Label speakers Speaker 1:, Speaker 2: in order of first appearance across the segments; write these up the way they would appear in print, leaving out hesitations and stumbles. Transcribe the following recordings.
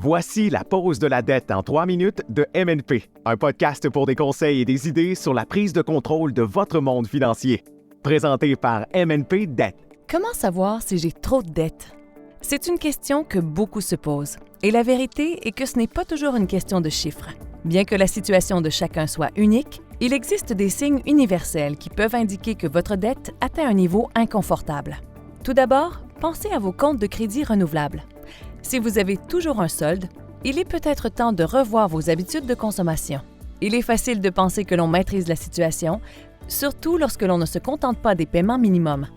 Speaker 1: Voici la pause de la dette en 3 minutes de MNP, un podcast pour des conseils et des idées sur la prise de contrôle de votre monde financier. Présenté par MNP Dette.
Speaker 2: Comment savoir si j'ai trop de dettes? C'est une question que beaucoup se posent. Et la vérité est que ce n'est pas toujours une question de chiffres. Bien que la situation de chacun soit unique, il existe des signes universels qui peuvent indiquer que votre dette atteint un niveau inconfortable. Tout d'abord, pensez à vos comptes de crédit renouvelables. Si vous avez toujours un solde, il est peut-être temps de revoir vos habitudes de consommation. Il est facile de penser que l'on maîtrise la situation, surtout lorsque l'on ne se contente pas des paiements minimums.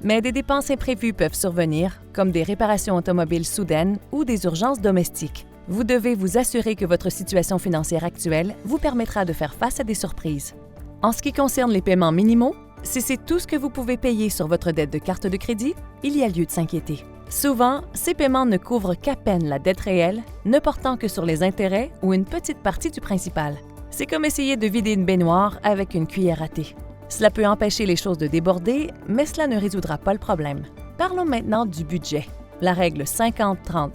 Speaker 2: Mais des dépenses imprévues peuvent survenir, comme des réparations automobiles soudaines ou des urgences domestiques. Vous devez vous assurer que votre situation financière actuelle vous permettra de faire face à des surprises. En ce qui concerne les paiements minimaux, si c'est tout ce que vous pouvez payer sur votre dette de carte de crédit, il y a lieu de s'inquiéter. Souvent, ces paiements ne couvrent qu'à peine la dette réelle, ne portant que sur les intérêts ou une petite partie du principal. C'est comme essayer de vider une baignoire avec une cuillère à thé. Cela peut empêcher les choses de déborder, mais cela ne résoudra pas le problème. Parlons maintenant du budget. La règle 50-30-20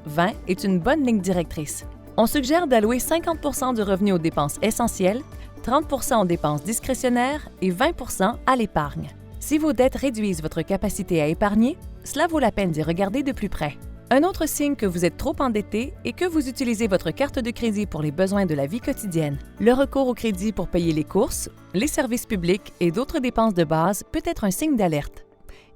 Speaker 2: est une bonne ligne directrice. On suggère d'allouer 50% du revenu aux dépenses essentielles, 30% aux dépenses discrétionnaires et 20% à l'épargne. Si vos dettes réduisent votre capacité à épargner, cela vaut la peine d'y regarder de plus près. Un autre signe que vous êtes trop endetté est que vous utilisez votre carte de crédit pour les besoins de la vie quotidienne. Le recours au crédit pour payer les courses, les services publics et d'autres dépenses de base peut être un signe d'alerte.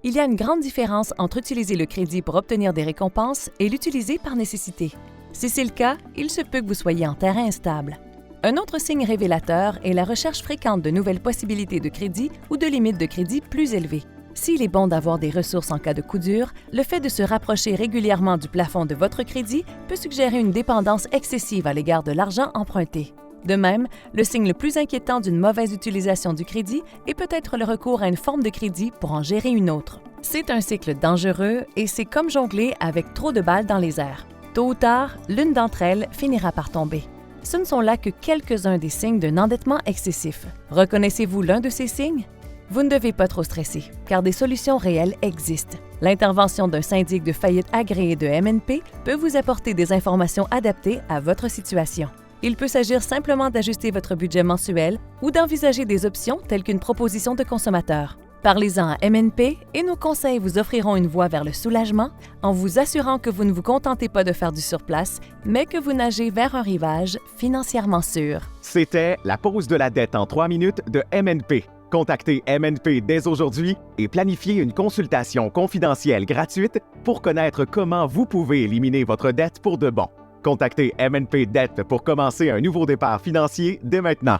Speaker 2: Il y a une grande différence entre utiliser le crédit pour obtenir des récompenses et l'utiliser par nécessité. Si c'est le cas, il se peut que vous soyez en terrain instable. Un autre signe révélateur est la recherche fréquente de nouvelles possibilités de crédit ou de limites de crédit plus élevées. S'il est bon d'avoir des ressources en cas de coup dur, le fait de se rapprocher régulièrement du plafond de votre crédit peut suggérer une dépendance excessive à l'égard de l'argent emprunté. De même, le signe le plus inquiétant d'une mauvaise utilisation du crédit est peut-être le recours à une forme de crédit pour en gérer une autre. C'est un cycle dangereux et c'est comme jongler avec trop de balles dans les airs. Tôt ou tard, l'une d'entre elles finira par tomber. Ce ne sont là que quelques-uns des signes d'un endettement excessif. Reconnaissez-vous l'un de ces signes? Vous ne devez pas trop stresser, car des solutions réelles existent. L'intervention d'un syndic de faillite agréé de MNP peut vous apporter des informations adaptées à votre situation. Il peut s'agir simplement d'ajuster votre budget mensuel ou d'envisager des options telles qu'une proposition de consommateur. Parlez-en à MNP et nos conseils vous offriront une voie vers le soulagement en vous assurant que vous ne vous contentez pas de faire du surplace, mais que vous nagez vers un rivage financièrement sûr.
Speaker 1: C'était la pause de la dette en 3 minutes de MNP. Contactez MNP dès aujourd'hui et planifiez une consultation confidentielle gratuite pour connaître comment vous pouvez éliminer votre dette pour de bon. Contactez MNP Dette pour commencer un nouveau départ financier dès maintenant.